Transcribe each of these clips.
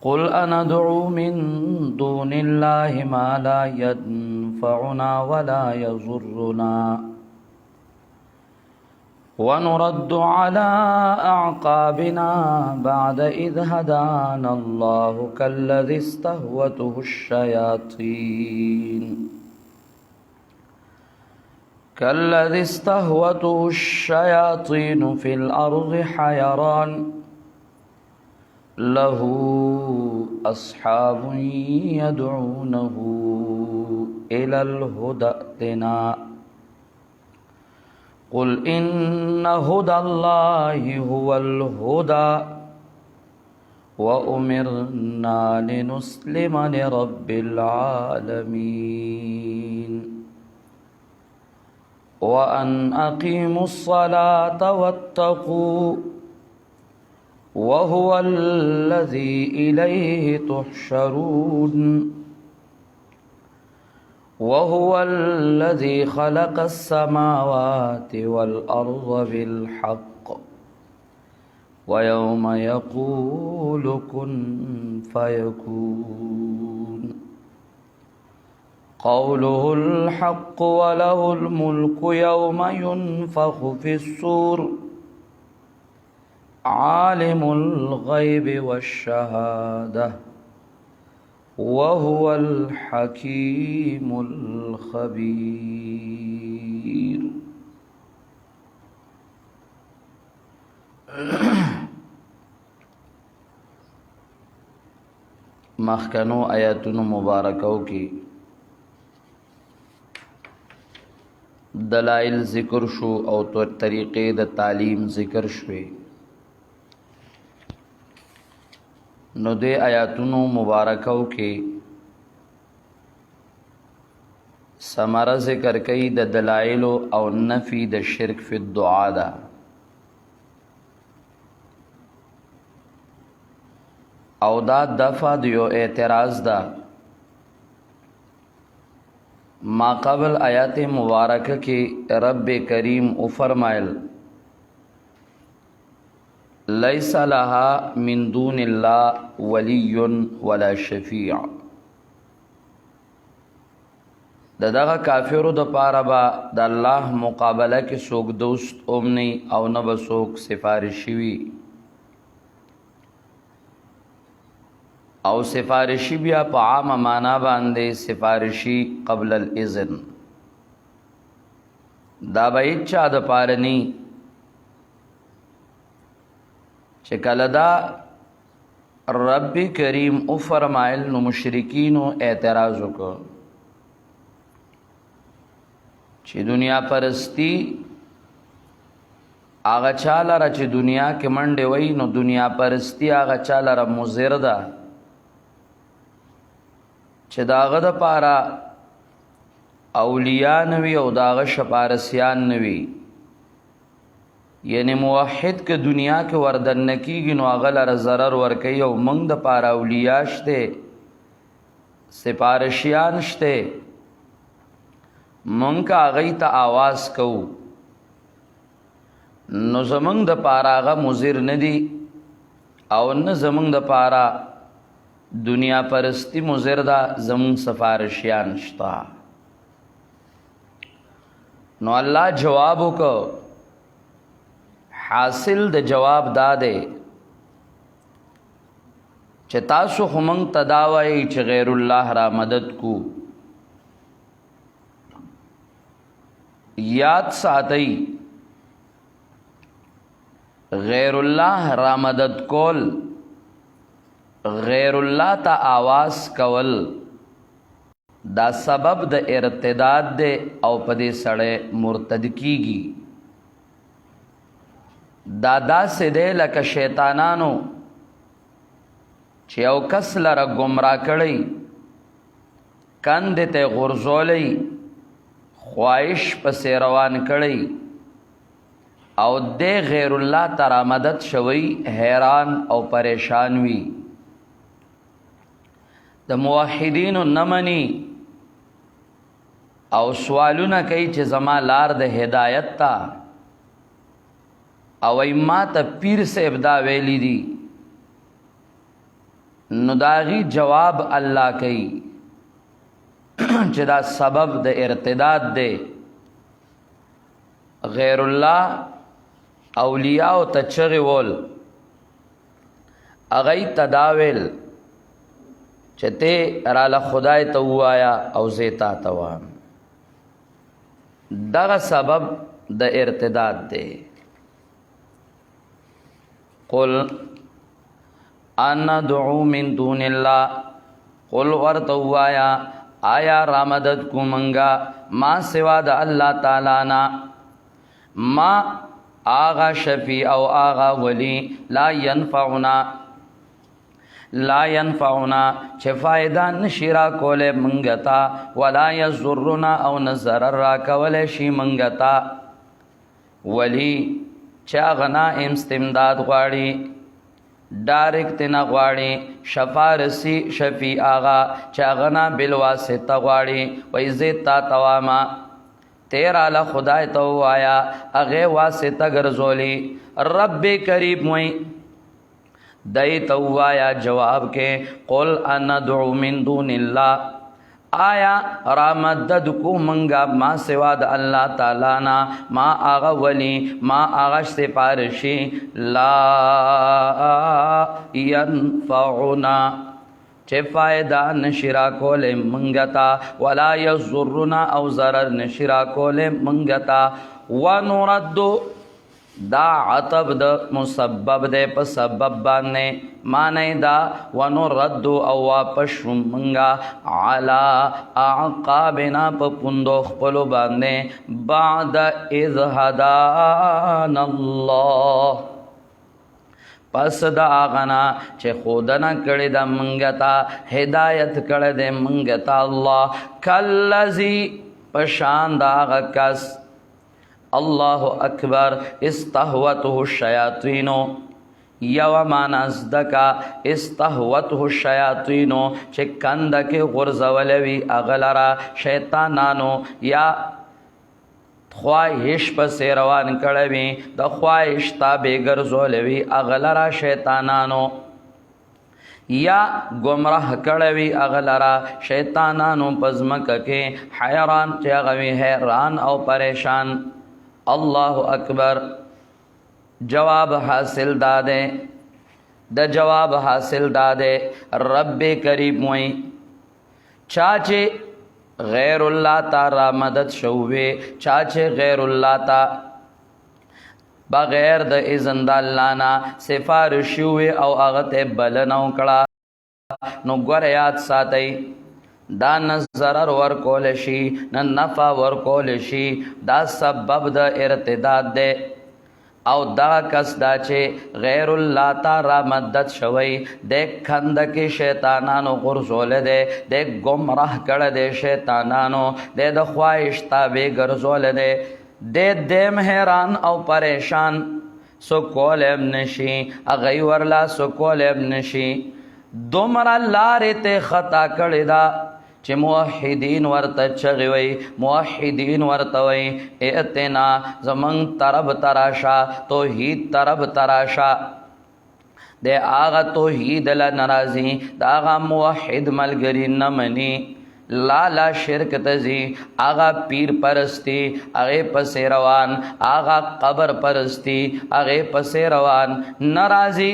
قل أندعو من دون الله ما لا ينفعنا ولا يضرنا ونرد على أعقابنا بعد إذ هدانا الله كالذي استهوته الشياطين في الأرض حيران له أصحاب يدعونه إلى الهدى ائتنا قل إن هدى الله هو الهدى وأمرنا لنسلم لرب العالمين وأن أقيموا الصلاة واتقوا وهو الذي إليه تحشرون وهو الذي خلق السماوات والأرض بالحق ويوم يقول كن فيكون قوله الحق وله الملك يوم ينفخ في الصور عالم الغيب والشهادة وهو الحكيم الخبير. مخکنو آیاتونو مبارکو کی دلائل ذکر شو او طریقې د تعلیم ذکر شوه. نو دې آیاتونو مبارکو کې ثمره ذکر کوي د دلایل او نفی د شرک فی الدعاء دا او دا دفع د یو اعتراض دا ما قبل آیات مبارکه کې رب کریم او فرمایل لیس لها من دون الله ولی ولا شفیع. دغه کافرو د پاره با د الله مقابله کې څوک دوست اومني او نه به څوک سفارشي وي او سفارشي بیا په عامه معنا باندې سفارشي قبل الاذن دا به چا د پاره ني چې کله دا رب کریم او فرمایل نو مشرکینو اعتراض وکړ چې دنیا پرستی هغه چاله را چې دنیا کې منډه وای نو دنیا پرستی هغه چاله را مضر ده چې داغه د پاره اولیاء نوی او داغه شپارسیان نوی یعنی موحد که دنیا کې وردن نکیږي نو هغه لره ضرر ورکوي او موږ د پاره اولیاء شته سپارشیان شته موږ هغه ته आवाज کوو نو زمونږ د پاره هغه مضر نه دي او نه زمونږ د پاره دنیا پرستی مضر ده زمونږ سفارشیان شته. نو الله جواب وکړ. حاصل د جواب داده چې تاسو خو مونږ تداوی چې غیر الله را مدد کو یاد ساتئ غیر الله را مدد کول غیر الله ته आवाज کول دا سبب د ارتداد ده او په دې سړی مرتد کیږي. دا سده لکه شیطانانو چې او کس لره گمراه کړی کند ته غرزولی خواهش پس روان کړی او د غیر الله تعالی مدد شوی حیران او پریشان وی د موحدین نمنی او سوالونه کوي چې زما لار د هدایت تا او ما ته پیر صاحب دا ویلی دي نو داغي جواب الله کوي چې دا سبب د ارتداد دی. غیر الله اولیاء او تچغي ول اغی تداویل چې ته راله خدای ته وایا او زیتا توام. دغه سبب د ارتداد دی. قل انا دعو من دون الله، قل ورته وایا آیا را مدد کو منگا ما سوا د الله تعالی نا، ما آغا شفیع او آغا ولی لا ينفعنا چه فائدہ نشیرا کولے منگتا، ولا یضرنا او نظر را کولے شی منگتا. ولی چا غنا امستمداد غواړي ډایرکټ نه غواړي، شفارسی شفیع آغا چا غنا بالواسطه غواړي. وای زیتا تواما تیرا له خدای ته وایا اغه واسطه ګرځولي. رب کریم وای دای ته وایا جواب کې قل انا دعو من دون الله، آیا را مدد کو منگا ما سوا د الله تعالی نا، ما آغا ولی ما آغا سفارشی لا ینفعنا چه فائدہ نشرا کول منگتا، ولا یضرنا او ضرر نشرا کول منگتا. ونردو دا عطب د مسبب دے پا سبب باندے معنی دا ونردو او واپس منگا علا اعقابنا پا پندو خپلو باندے بعد اذ هدان اللہ، پس دا آغنا چه خودنا کڑی دا منگتا ہدایت کڑی دے منگتا اللہ. کاللزی پشان دا آغا کس اللہ اکبر استہوته الشیاطین، یو مانا ازدکا استہوته الشیاطین چه کندک غرزولوی اغلرا شیطانانو، یا خواہش پس روان کڑوی دا خواہش تابع گرزولوی اغلرا شیطانانو، یا گمراہ کڑوی اغلرا شیطانانو پزمک کے حیران چاگوی حیران او پریشان. اللہ اکبر. جواب حاصل دادے دا جواب حاصل دادے رب کریم وئی چاچے غیر اللہ تا را مدد شووے، چاچے غیر اللہ تا بغیر د اذن د الله نه سفارش وي او هغه ته بلنه وکړه، نو ګوره یاد ساتئ دا نه ضرر ورکول شي نه نفع ورکول شي، دا سبب د ارتداد دی. او دا کس دا چې غیر الله تا را مدد شوی د کند کې شیطانانو غرزول دی، د گمراه کړه دی شیطانانو، د خواهش تابع ګرځول دی، د دیم حیران او پریشان سو کولم نشي اغی ورلا سو کولم نشي. دومره لارې ته خطا کړې ده چې موحدین ورته چغې وی، موحدین ورته وی ائتنا زمنګ طرف تراشا، توحید طرف تراشا. د آغا توحید له ناراضي، د آغا موحد ملګری نه مني، لالا شرک تزی، آغا پیر پرستی اغه پس روان، آغا قبر پرستی اغه پس روان، ناراضی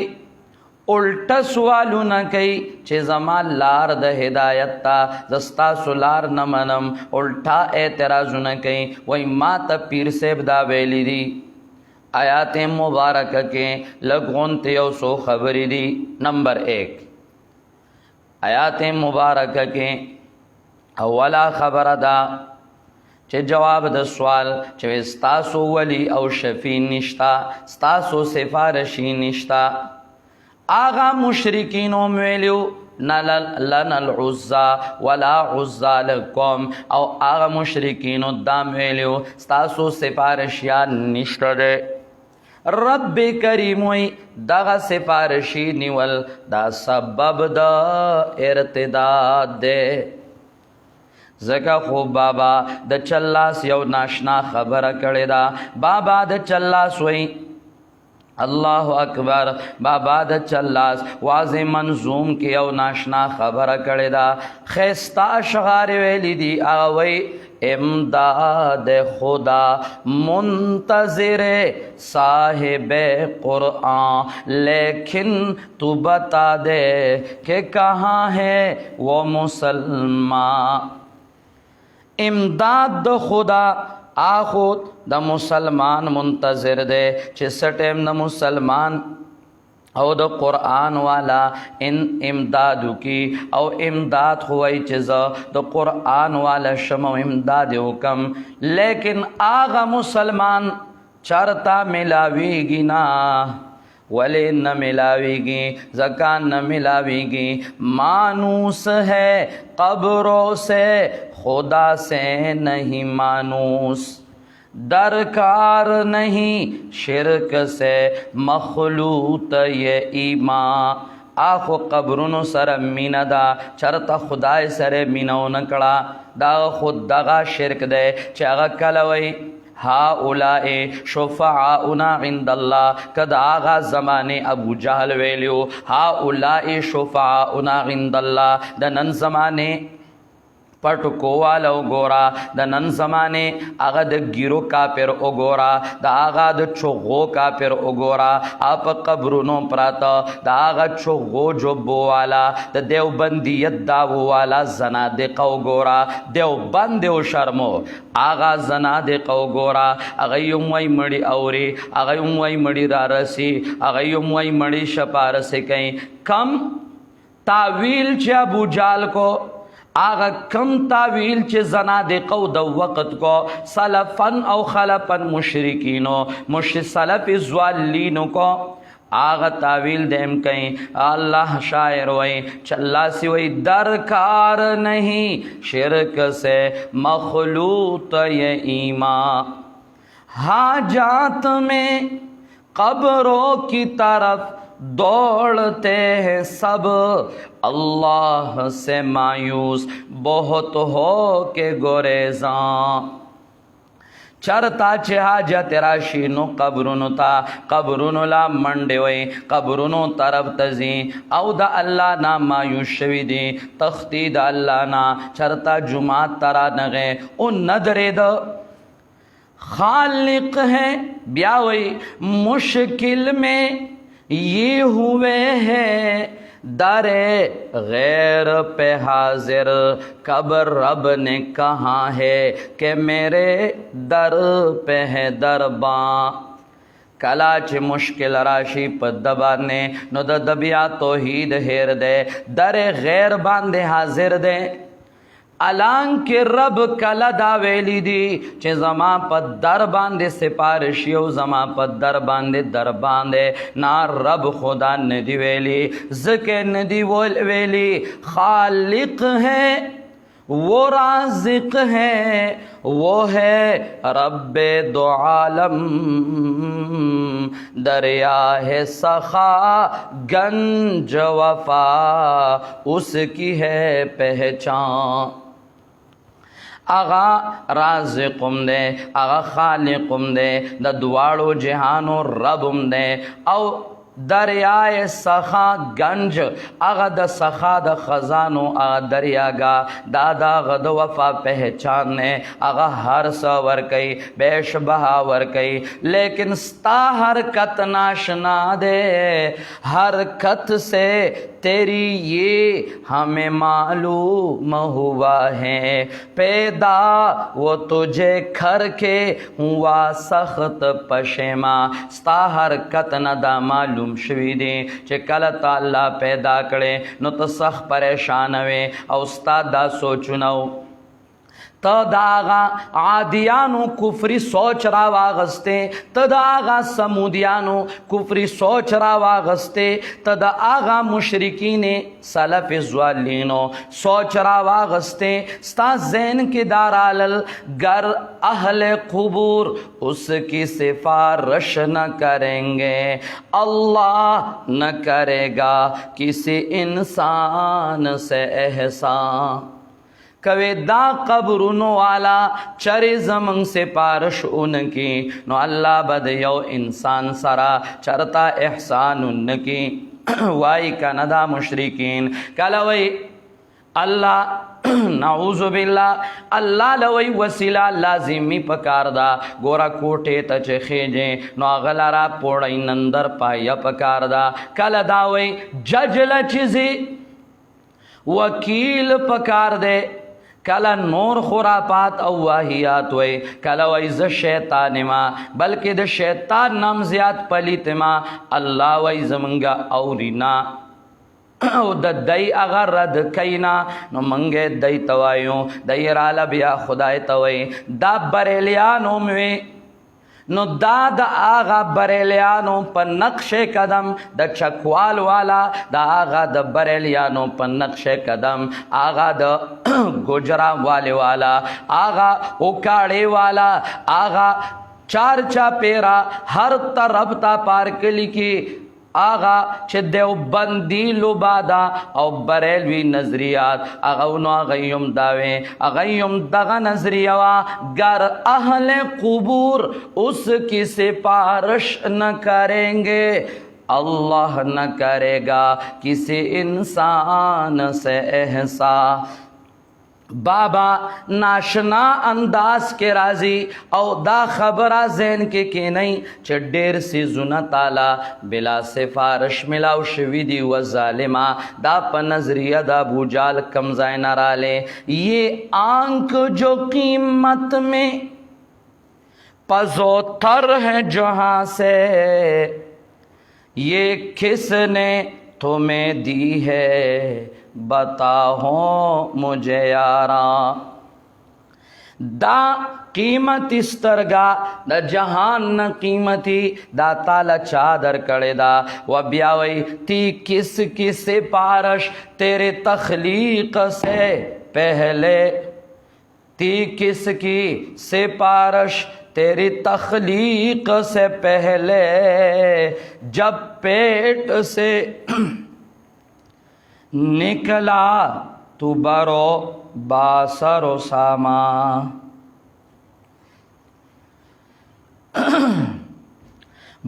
الٹا سوالو نہ کئی چه زمان لار د ہدایت تا زستا سولار نہ منم، الٹا اعتراضو نہ کئی وی ما تا پیر سیب دا ویلی دی. آیات مبارکہ کے لگون تیو سو خبری دی. نمبر 1 آیات مبارکہ کے اولا خبر دا چه جواب د سوال چه ستاسو ولی او شفی نشتا، ستاسو سفارشی نشتا. آغا مشرکینو مویلیو لنا العزا ولا عزا لکم، او آغا مشرکینو دا مویلیو ستاسو سفارشیان نشتا دے. رب کریموی دغا سفارشی نیول دا سبب دا ارتداد دے. زکا خوب بابا د چلاس یو ناشنا خبر کړی دا. بابا د چلاس وی अल्लाह अकबर। बाबा द चल्लास वाज़े मंजूम की औ नाशना खबर कड़े दा खैस्ता शगार वेली दी आवई इमदाद खुदा मुंतज़िर साहिब क़ुरआन, लेकिन तू बता दे कि कहाँ है वो मुसलमान। इमदाद द खुदा आखुद द मुसलमान मुंतज़िर दे चिस टाइम द मुसलमान और द कुरान वाला इन इमदादू की और इमदाद हुई चीज़ द कुरान वाला शमो इमदाद हुकम, लेकिन आगा मुसलमान चरता मिलावीगी ना वले न मिलावेगी, ज़कात न मिलावेगी। मानूस है कब्रों से, खुदा से नहीं मानूस। दरकार नहीं शिरक से मखलूत ये ईमान। आखो कब्रुनो सर मीना दा चरता खुदाए सरे मीनाओ नकड़ा दा खुद दगा शिरक दे चागा कलवई हा उलाए शुफ़ाउना इंदल्लाह। कद आगा ज़माने अबू जहल वेलियो हा उलाए शुफ़ाउना इंदल्लाह। द नन ज़माने पटको वाला गोरा, द नन ज़माने आगा द गिरो कापिर ओगोरा, द आगा द चोगो कापिर ओगोरा। आप कब्रुनो प्राता द आगा चोगो जोबो वाला, द देवबंदियत दावो वाला ज़नादिक़ ओगोरा। देवबंद देव शर्मो आगा ज़नादिक़ ओगोरा। अगयुम वही मड़ी औरे, अगयुम वही मड़ी रारसी, अगयुम वही मड़ी शपारसी। कहीं कम तावील च अबू जाल को आगा कम तावील च ज़नादिक़ो द वक़्त को सलफ़न औ खलफ़न मुशरिकीनो मुश सलफ़ ज़्वालिनो को आगा तावील देम कहीं अल्लाह शायर वही चल्ला सी वही दरकार नहीं शिरक से मखलूत ये ईमान। हाजात में कब्रों की तरफ दौड़ते हैं सब, अल्लाह से मायूस बहुत हो के गोरेज़ां। चरता चहा तेरा शीनो कब्रुनो ता कब्रुनो ला मंडे वही कब्रुनो तरफ तजी औदा अल्लाह ना मायूस शविदी तख्तीद अल्लाह ना चरता जुमात तरा नगे उन नदरे द खालिक है ब्यावई मुश्किल में ये हुए हैं दरे गैर पे हाजिर। कब्र रब ने कहा है कि मेरे दर पे है दरबां। कलाच मुश्किल राशि पर दबाने नो दबिया तौहीद हेर दे दरे गैर बांधे हाजिर दे। अलांग के रब कला दावेली दी चे जमा पर दर बांधे सिपारशियो जमा पर दर बांधे दर बांधे ना रब खुदा नदी वेली ज़के नदी वोल वेली। खालिक है वो राज़िक है वो है रब्बे दो आलम। दरिया है सखा गंज वफा उसकी है पहचान। आगा राज़िक़ुम दे आगा खालिक़ुम दे द दुआड़ो जहानो रबुम दे औ दरियाए सखा गंज आगा द सखा द खजानो आगा दरिया गा दादा गद वफा पहचाने आगा हर सवर कई बेश बहावर कई। लेकिन स्ता हरकत नाशना दे हरकत से तेरी ये हमें मालूम हुआ है पैदा वो तुझे खर के हुआ सख्त पशेमा। स्ता हरकत न दा मालूम शवीदे चे कल ताला पैदा करे नो तो सख परेशान वे औस्ताद दा सोचुनौ तदागा आदियानो कुफरी सोच रावागस्ते तदागा समुदियानो कुफरी सोच रावागस्ते तदा आगा मुशरिकीने सलफ ज़्वालिनो सोच रावागस्ते स्ता ज़ैन के दाराल गर अहले कुबूर उसकी सिफारिश न करेंगे अल्लाह न करेगा किसी इंसान से एहसान। کوي دا قبرونو والا چرې زمونږ سپارش اونکي نو الله به د یو انسان سره چرته احسان اونکي وای کنه دا مشرکین کله وای الله نعوذ بالله الله لوی وسیله لازمی پکار دا ګورا کوټه ته چې خېجه نو غلرا پوړی نندر پایا پکار دا کله دا وای ججل چیزی وکیل پکار دے کلا نور خرافات او واهیات وای کلا وای ز شیطان ما بلکې د شیطان نام زیات پلیت ما الله وای زمنګا اورینا او د دای اگر رد کینا نو منګه دای توایو دای را لبیا خدای توي دا بریلیانو موي نو دا د آغا بریلیانو په نقش قدم د چکوال والا دا آغا د بریلیانو په نقش قدم آغا د گجرا والے والا آغا اوکاڑے والا آغا چار چا پیرا ہر طرف تا پارکلی کی آغا چه دیوبندی لبادا او بریلوی نظریات اغاونو اغیم داوے اغیم دغا نظریوا گر اہل قبور اس کی سپارش نہ کریں گے اللہ نہ کرے گا کسی انسان سے احسان بابا ناشنا انداز کے راضی او دا خبرہ ذہن کے نہیں چھ ڈیر سی زنا تالا بلا سفارش ملاو شوی دی و ظالمہ دا پا نظریہ دا بوجال کمزائے نرالے یہ آنکھ جو قیمت میں پزوتر ہے جہاں سے یہ کس نے تمہیں دی ہے بتاؤ مجھے یاراں دا قیمت استرگا دا جہان قیمتی دا تالا چادر کڑے دا و بیاوی تی کس کی سپارش تیرے تخلیق سے پہلے تی کس کی سپارش تیری تخلیق سے پہلے جب پیٹ سے نکلا تو برو باسر و ساما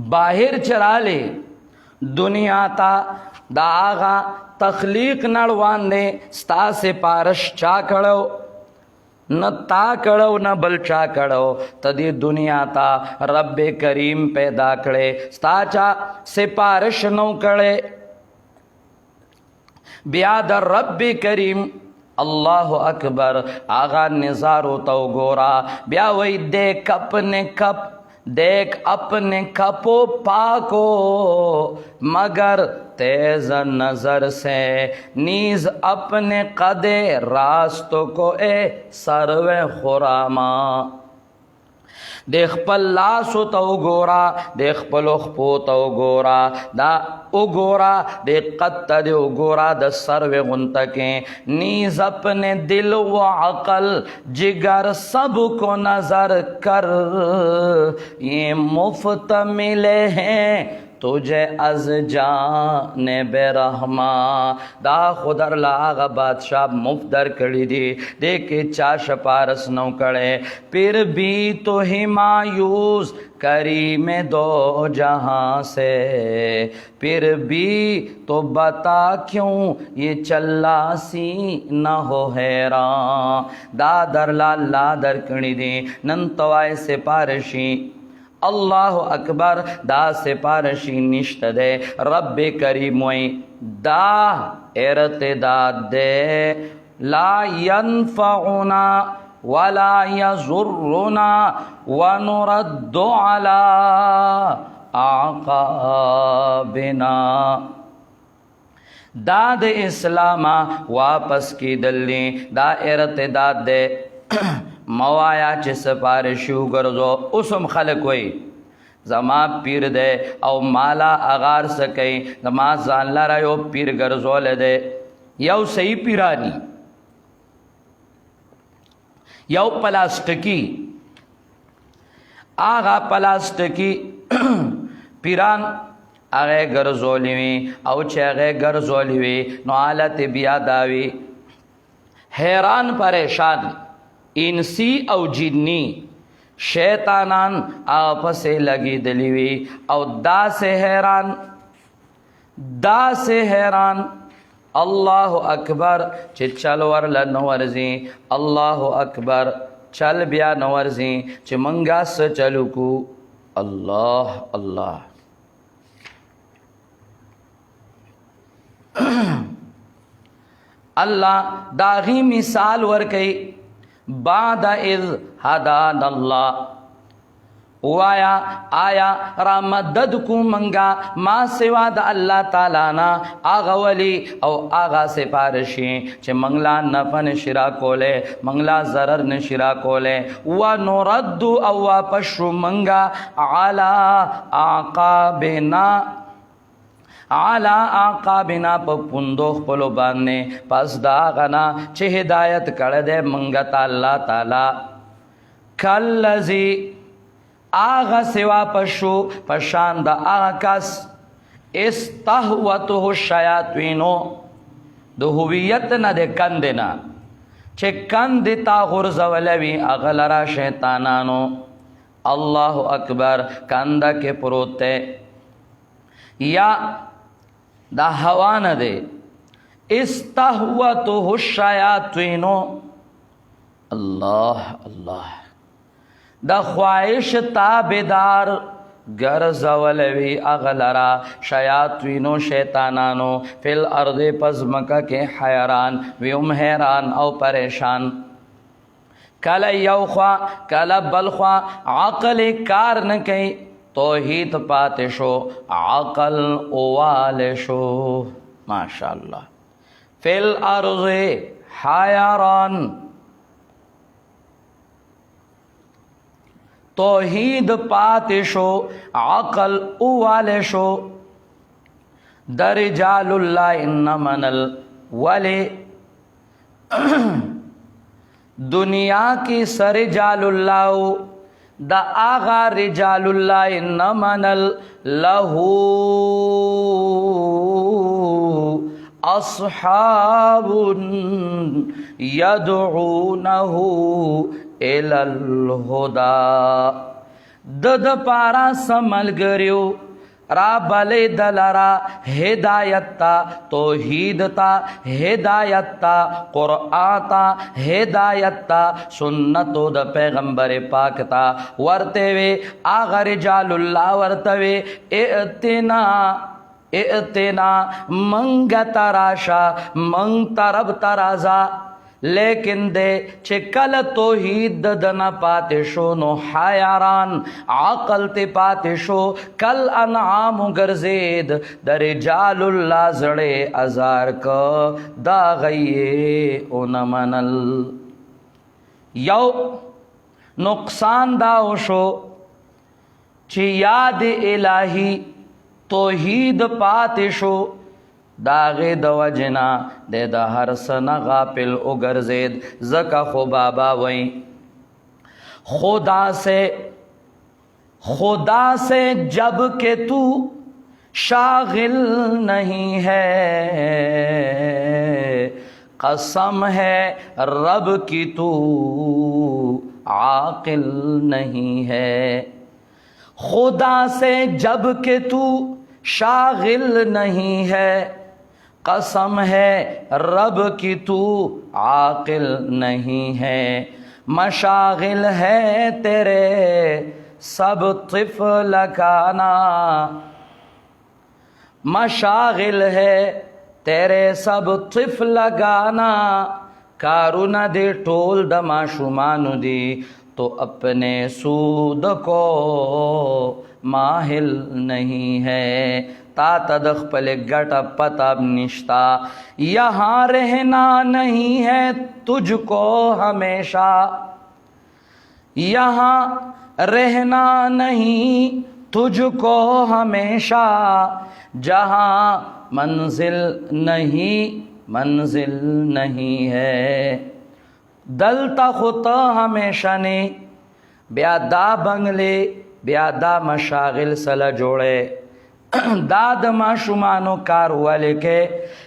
باہر چرالے دنیا تا دا آغا تخلیق نڑوان دے ستا سے پارش چا کڑو نہ تا کڑو نہ بل چا کڑو تدی دنیا تا رب کریم پیدا کڑے ستا چا سپارش نو کڑے بیاد رب کریم اللہ اکبر آغا نظارو تو گورا بیا وی دیکھ اپنے کپ دیکھ اپنے کپو پاکو مگر تیز نظر سے نیز اپنے قدے راستوں کو اے سروے خراما دیکھ پل لاسو تو گورا دیکھ پل اخپو تو گورا دا او گورا دیکھ قد دے او گورا دا سروے غنتکیں نیز اپنے دل و عقل جگر سب کو نظر کر یہ مفت ملے ہیں تجھے از جانب رحماں دا خودر لاغ بادشاہ مفدر کڑی دی دیکھے چاش پارس نو کڑے پھر بھی تو ہمایوز کریم دو جہاں سے پھر بھی تو بتا کیوں یہ چلا سی نہ ہو حیران دادر لادر کڑی دی ننتوائے سپارشی اللہ اکبر دا سپارشی نشت دے رب کریم وی دا ارتداد دے لا ينفعنا ولا يضرنا ونرد على اعقابنا دا دے اسلامہ واپس کی دلی دا ارتداد دے موایا چه سپارشو گرزو اسم خلق وی زما پیر دے او مالا اغار سکی زما زان لارا یو پیر گرزو لدے یو صحیح پیرانی یو پلاسٹکی آغا پلاسٹکی پیران آغے گرزولیوی او چه آغے گرزولیوی نو آلت بیا داوی حیران پریشان انسی او جنی شیطانان آپس لگی دلیوی او دا سے حیران اللہ اکبر چی چل ورل نورزی اللہ اکبر چل بیا نورزی چی منگا سے چلو کو اللہ اللہ اللہ داغی مثال ورکی بعد اذ ہدان اللہ وایا آیا را مدد کو منگا ما سوا دا اللہ تعالی نا آغا ولی او آغا سپارشی چه منگلا نفع نشرا کولے منگلا ضرر نشرا کولے ونرد او واپشو منگا علا آقابنا پا پندوخ پلو باننے پس داغنا چه ہدایت کردے منگتا اللہ تعالی کاللزی آغا سوا پشو پشان دا آغا کس استحوته الشیاطینو دو ہویت نا دے کندنا چه کند تا غرزولوی اغلرا شیطانانو اللہ اکبر کندہ کے پروتے یا دا ہوا نہ دے استحوته الشیاطینو اللہ اللہ دا خواہش تابدار گرزولوی اغلرا شیاطینو شیطانانو فی الارض پزمکہ کے حیران ویم حیران او پریشان کل یو خواہ کل بل خواہ عقل کار نکی توحید پاتے شو عقل اوال شو ماشاءاللہ فی الارض حیران توحید پاتے شو عقل اوالے شو درجال اللہ انمن الولی دنیا کی سرجال اللہ دا آغا رجال اللہ انمن لہو اصحاب یدعونہو الى الہدا دد پارا سمل گریو را بلی دلرا ہدایت تا توحید تا ہدایت تا قرآن تا ہدایت تا سنتو دا پیغمبر پاک تا ورتے وے آغا رجال اللہ ورتے وے اعتنا منگ تراشا منگ ترب ترازا لیکن دے چکل توحید دنا پاتے شو نو حیران عقل تے پاتے شو کل انعام گرزید در رجال اللہ زڑے ازار کا دا غیے اونمنل یو نقصان داو شو چی یاد الہی توحید پاتے شو داغے دو جنا دے دا ہر سن غافل اگرزید زکا خو بابا وئی خدا سے جب کہ تو شاغل نہیں ہے قسم ہے رب کی تو عاقل نہیں ہے خدا سے جب کہ تو شاغل نہیں ہے قسم ہے رب کی تو عاقل نہیں ہے مشاغل ہے تیرے سب طفل کانا مشاغل ہے تیرے سب طفل گانا کارون دے ٹول دما شمانو دی تو اپنے سود کو ماہل نہیں ہے تا تدخ پل گٹ پتہ نشتا یہاں رہنا نہیں ہے تجھ کو ہمیشہ یہاں رہنا نہیں تجھ کو ہمیشہ جہاں منزل نہیں ہے دلتا خطا ہمیشہ نے بیا دا بنگلے بیا دا مشاغل سلا جوڑے دا د ماشومانو کار ولې کې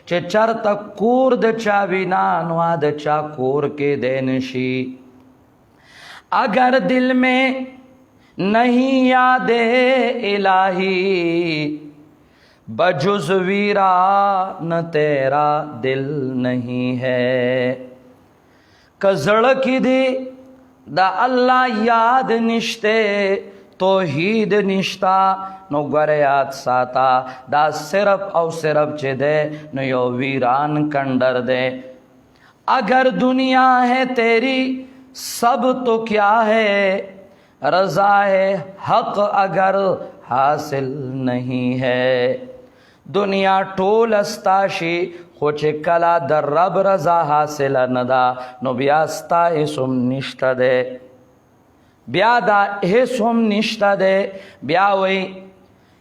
چې چرته کور د چا وینا نو د چا کور کې دی نشي اگر دل میں نہیں یاد الہی بجز ویران تیرا دل نہیں ہے کزړه کې دی دا الله یاد نشته توحید نشتا نو ګوره یاد ساتا دا صرف او صرف چې ده نو یو ویران کندر ده اگر دنیا ہے تیری سب تو کیا ہے رضا ہے حق اگر حاصل نہیں ہے دنیا ټول استاشي خو چې کلا در رب رضا حاصل ندا نو بیا ستا اسم نشته ده بیا دا حسم نشتا دے بیا وی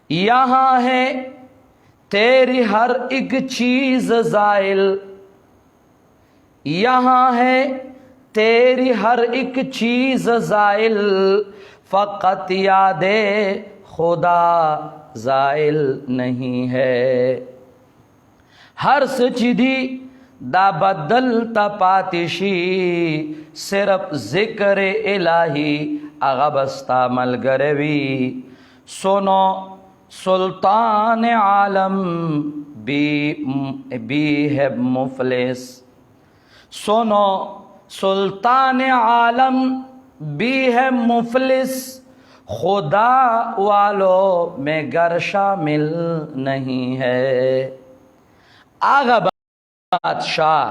یہاں ہے تیری ہر ایک چیز زائل یہاں ہے تیری ہر ایک چیز زائل فقط یاد خدا زائل نہیں ہے ہر سچدی دا بدل تا پاتشی صرف ذکر الہی اغبستا ملگروی سنو سلطان عالم بھی ہے مفلس سنو سلطان عالم بھی ہے مفلس خدا والوں میں گر شامل نہیں ہے آغا بادشاہ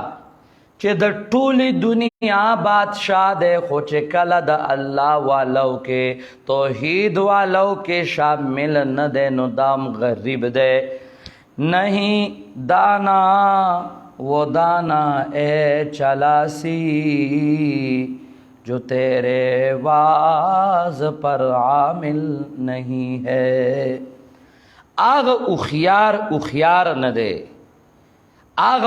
چې د ټولې دنیا بادشاہ دی خو چې کله د الله والو کې توحید والو کې شامل نه دی نو دام غریب دی نہیں دانا وہ دانا اے چلاسی جو تیرے واز پر عامل نہیں ہے آغ اخیار نه دی آغ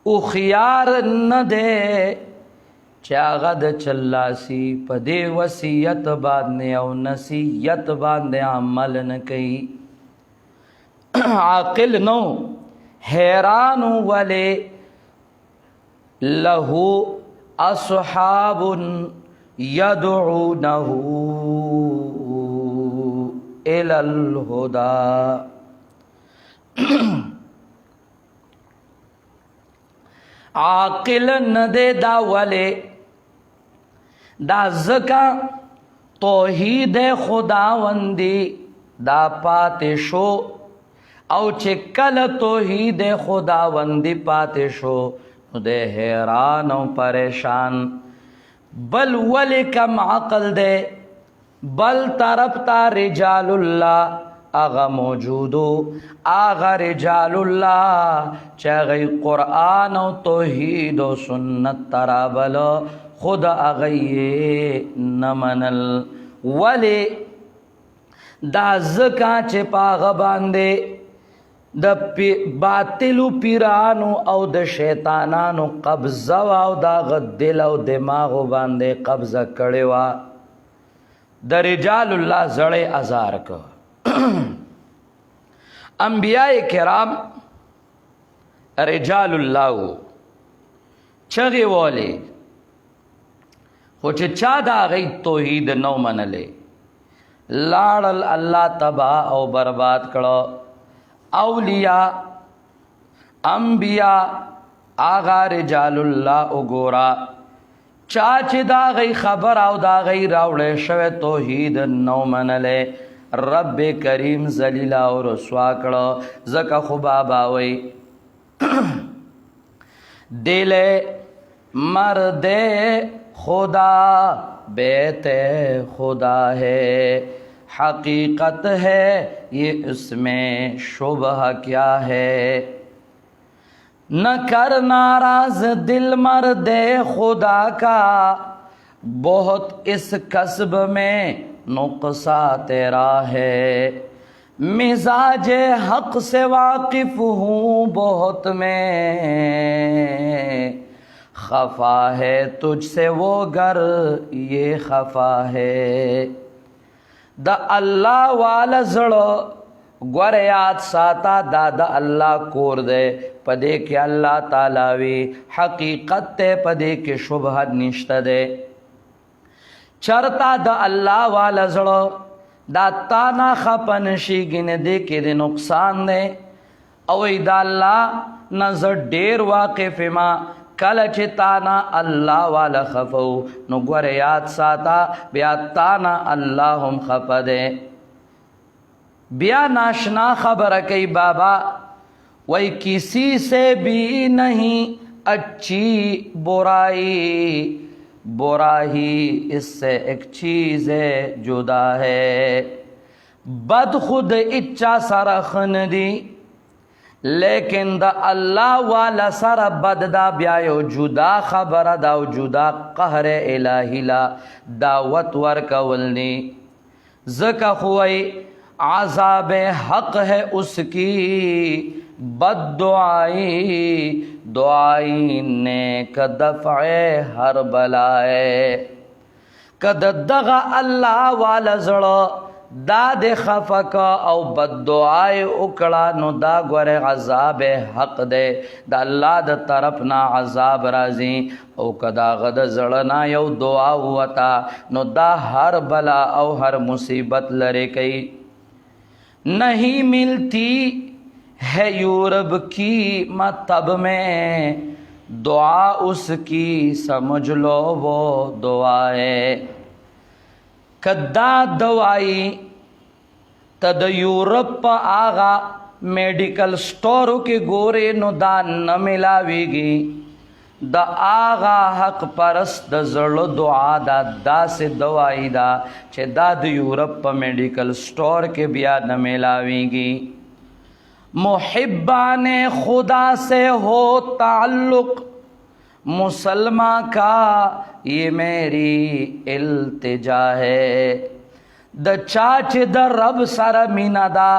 اخیار نه دی چې هغه د چلاسی په دې وصیت باندې او نصیحت باندې عمل نه کوي عاقل نو حیران ولې له اصحاب يدعونه الى الهدى عاقل ندے دا ولے دا زکا توحید خداوندی دا پاتے شو او چکل توحید خداوندی پاتے شو دے حیران و پریشان بل ولی کم عقل دے بل طرف تا رجال اللہ آغا موجودو آغا رجال اللہ چاگئی قرآن و توحید و سنت ترابل خود آغئی نمنل ولی دا زکا چپاغ باندے دا باطلو پیرانو او دا شیطانانو قبضہ او دا غدل او دماغو باندے قبضہ کڑیوا دا رجال اللہ زڑے ازار کو انبیاء کرام رجال اللہ چغی والی خوچ چا دا غی توحید نو منلے لاڑل اللہ تباہ او برباد کرو اولیاء انبیاء آغا رجال اللہ اگورا چاچ دا غی خبر او دا غی راوڑے شوے توحید نو منلے رب کریم ذلیلہ و رسوا کرو زکا خوبابا وی دل مرد خدا بیت خدا ہے حقیقت ہے یہ اس میں شبہ کیا ہے نہ کر ناراض دل مرد خدا کا بہت اس کسب میں نقصہ تیرا ہے مزاج حق سے واقف ہوں بہت میں خفا ہے تجھ سے وہ گر یہ خفا ہے دا اللہ والا زڑو ګوره یاد ساته دا د الله کور دی پدې کې الله تعالی وی حقیقت ته پدې کې شبهه نشته دی چرتا د الله والا زړه دا تا نه خپن شي ګنې دې کې د نقصان دی او دا الله نظر ډیر واقف ما کله چې تا نه الله والا خفو نو ګوره یاد ساته بیا تا نه الله هم خفه دی بیا ناشنا خبر کئی بابا وہی کسی سے بھی نہیں اچھی برائی اس سے ایک چیز جدا ہے بد خود اچھا سرخن دی لیکن دا اللہ والا سر بد دا بیایو جدا خبر دا جدا قہر الہی لا دعوت ورکولنی زکا خوئی عذاب حق ہے اس کی بد دعائی نیک دفع ہر بلائے کد دغا اللہ والا زڑا دا دے خفک او بد دعائی اکڑا نو دا گورے عذاب حق دے دا اللہ دا طرفنا عذاب رازی او کدا غد زڑنا یو دعا ہوتا نو دا ہر بلا او ہر مصیبت لرے کئی نہیں ملتی ہے یورپ کی مطب میں دعا اس کی سمجھ لو وہ دعا ہے کدا دوائی تد یورپ پا آغا میڈیکل سٹورو کے گورے نو دا نملاوی گی دا آغا حق پرست دا زړه دعا دا سے دوائی دا چه دا دا یورپ پا میڈیکل سٹور کے بیا نمیلاوی گی محبان خدا سے ہو تعلق مسلمان کا یہ میری التجا ہے دا چاچ دا رب سر مینا دا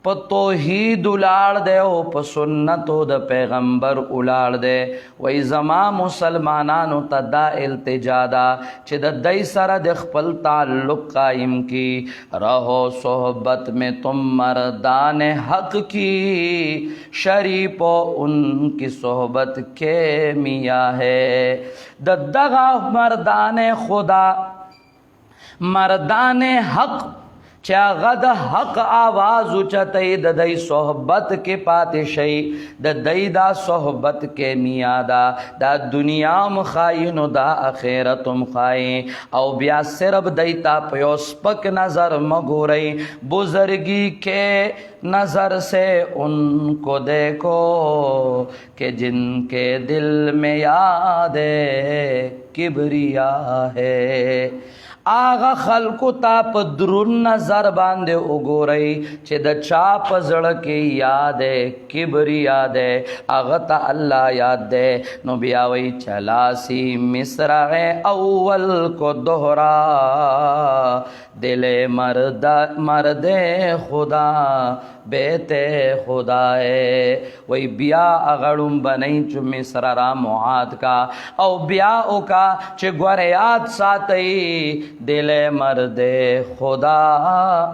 پا توحید الاڑ دے او پا سنتو دا پیغمبر الاڑ دے وی زما مسلمانانو تا دا التجا دا چھ دا دی سر دے خپل تعلق قائم کی رہو صحبت میں تم مردان حق کی شریفو ان کی صحبت کے میاں ہے دا دغا مردان خدا مردان حق چا غد حق آواز اچتئی دا دی صحبت کے پاتے شئی دا دی دا صحبت کے میادا دا دنیا مخائن دا اخیرت مخائن او بیا صرف دیتا پیوسپک نظر مگورئی بزرگی کے نظر سے ان کو دیکھو کہ جن کے دل میں یاد کبریا ہے آغا خلقو تا پا درون نظر باندے اگورئی چھ دا چاپ زڑکی یاد ہے کبر یاد ہے آغا تا اللہ یاد دے نو بیاوئی چلاسی مصرع اول کو دہرا دل مرد خدا بیت خدا ہے وی بیا اغڑم بنئی چو مصر را معاد کا او بیا او کا چھ گوریات ساتئی دل مرد خدا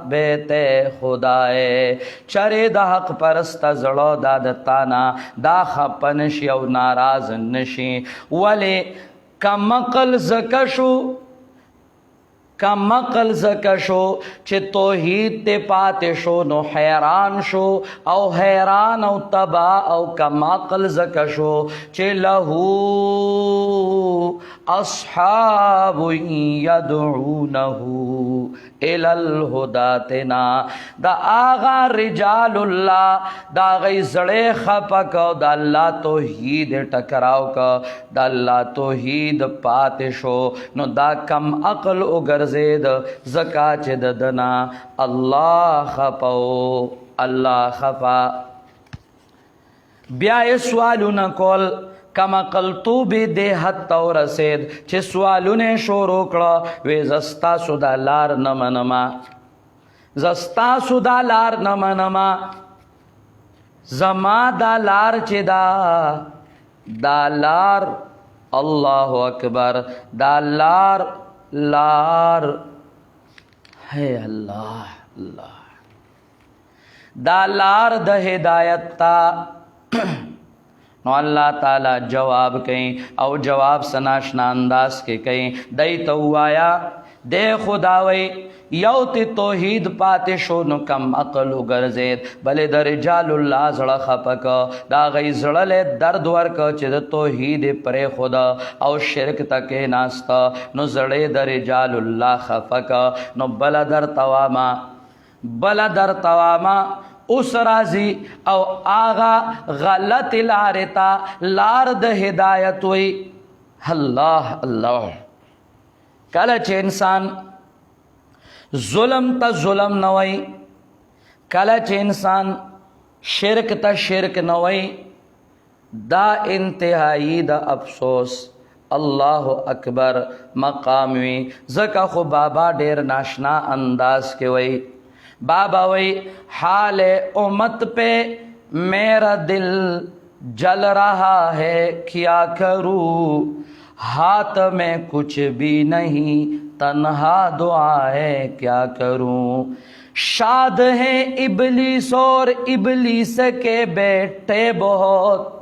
بیت خدا ہے چرے دا حق پرست زڑو دا دتانا دا خپنشی او ناراض نشی ولی کمقل زکشو کمقل زکشو چھ توحید تے پاتے شو نو حیران شو او حیران او تبا او کمقل زکشو چھ لہو اصحاب یدعونہو الالہداتنا دا آغا رجال اللہ دا غی زڑے خپک دا اللہ توحید ٹکراو کا دا اللہ توحید پاتے شو نو دا کم عقل اگر زید زکا چه ددنا اللہ خپو اللہ خفا بیائی سوالو نکول کما قلطوبی دے حد تو رسید چه سوالو نے شورو کڑا وی زستا سودا لار نمنما زستا سودا لار نمنما زما دا لار چه دا لار اللہ اکبر دا لار ہے اللہ اللہ دا لار د هدایت تا نو الله تعالی جواب کئ او جواب سناشنا انداز کې کئ دای تو وایا دے خداوی یو تی توحید پاتې شو نو کم عقل وګرځید بلې د رجال الله زړه خپک دا غي زړه له درد ورک چې د توحید پرې خدا او شرک تکې ناستا نو زړه د رجال الله خپک نو بل در تواما اوس راضی او آغا غلط لارتا لار د هدایت وی الله الله کله چې انسان ظلم ته ظلم نه وای کله چې انسان شرک ته شرک نه وای دا انتهایی د افسوس الله اکبر مقام وی زکه خو بابا ډیر ناشنا انداز کې وای بابا وی حال امت پہ میرا دل جل رہا ہے کیا کروں ہاتھ میں کچھ بھی نہیں تنہا دعا ہے کیا کروں شاد ہے ابلیس اور ابلیس کے بیٹے بہت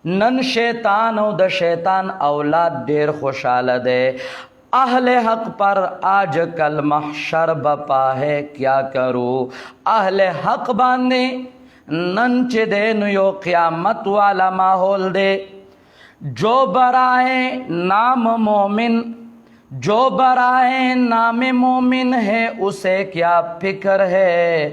نن شیطان او د شیطان اولاد ډیر خوشاله ده اہل حق پر آج کل محشر بپا ہے کیا کروں اہل حق باندې نن چې دے نو یو قیامت والا ماحول دے جو برائے نام مومن ہے اسے کیا فکر ہے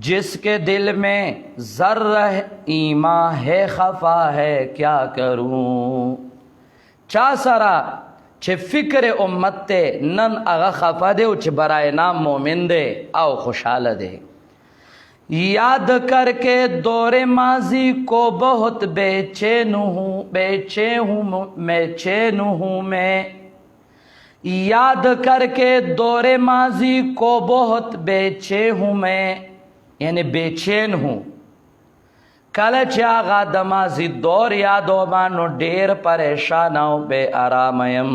جس کے دل میں ذرہ ایمان ہے خفا ہے کیا کروں چا سرا چې فکر امت ته نن هغه خفا دی او چې برای نام مومن دی او خوشحاله دی یاد کر کے دور ماضی کو بہت بے چین ہوں میں یاد کر کے دور ماضی کو بہت بے چین ہوں میں یعنی بے چین ہوں کله چې هغه د ماضی دور یادو مانو ډیر پریشان او بے آرام یم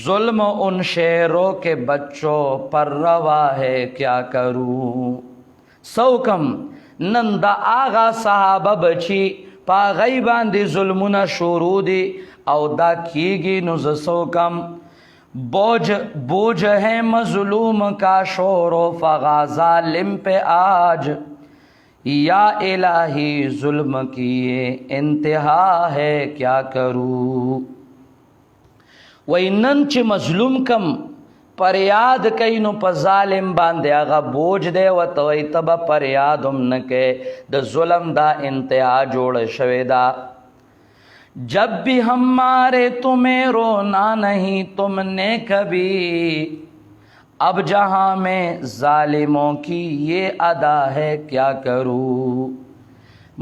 ظلم ان شیروں کے بچوں پر روا ہے کیا کروں سوکم نن دا آغا صحابه بچی پا غی باندې ظلمونه شروع دی او دا کیگی نو سوکم بوجھ ہے مظلوم کا شور و فغا ظالم پہ آج یا الہی ظلم کی یہ انتہا ہے کیا کروں وی نن چې مظلوم کم پریاد کئی نو پا ظالم باندې هغه بوج دے و توی تبا پریاد هم نکے د ظلم دا انتہا جوڑ شوی دا جب بھی ہم مارے تمہیں رونا نہیں تم نے کبھی اب جہاں میں ظالموں کی یہ ادا ہے کیا کروں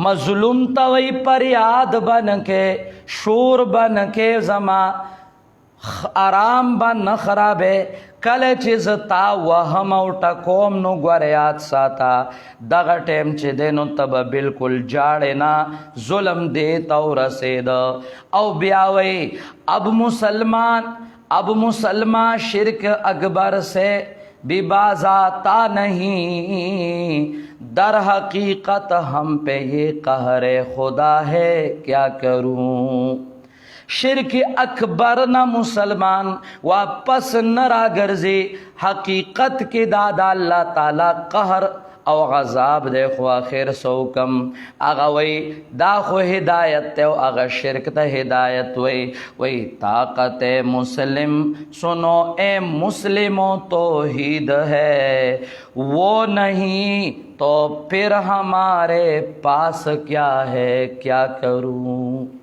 مظلوم توی پریاد بن کے شور بن کے زما آرام با نه خرابه کله چې زتا وهم او ټکوم نو ګوریات ساته دغه ټیم چې دی نو ته به بالکل جاړې نه ظلم دې ته ورسېده او بیا وی اب مسلمان شرک اکبر سے بھی باز آتا نہیں در حقیقت ہم پہ یہ قہر خدا ہے کیا کروں شرک اکبر نہ مسلمان واپس نہ راگرزی حقیقت کی دادا اللہ تعالی قہر او عذاب دے خو آخر سوکم آغا وی دا خو ہدایت تے و آغا شرک تا ہدایت وی طاقت مسلم سنو اے مسلموں توحید ہے وہ نہیں تو پھر ہمارے پاس کیا ہے کیا کروں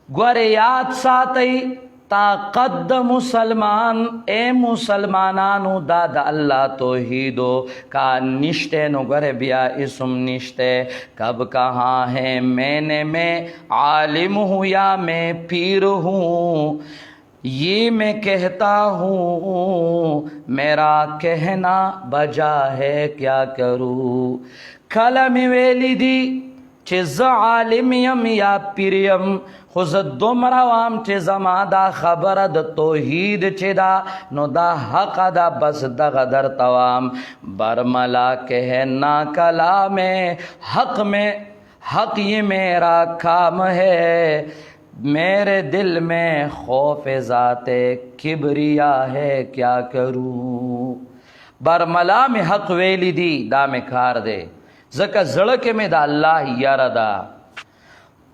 گوارے یاد ساتھی طاقت د مسلمان اے مسلمانانو دا دا اللہ توحیدو کا نشتے نو گوارے بیا اسم نشتے کب کہاں ہے میں عالم ہوں یا میں پیر ہوں یہ میں کہتا ہوں میرا کہنا بجا ہے کیا کروں کلم ویلی دی چې ز عالم یم یا پیر خو زه دومره وام چې زما دا خبره د توحید چې دا نو دا حق دا بس دغه درته وام برملا کہنا کلام حق میں حق یہ میرا کام ہے میرے دل میں خوف ذات کبریا ہے کیا کروں برملا میں حق ویلی دی دا میں کار دے زکا زڑکے میں دا اللہ یار دا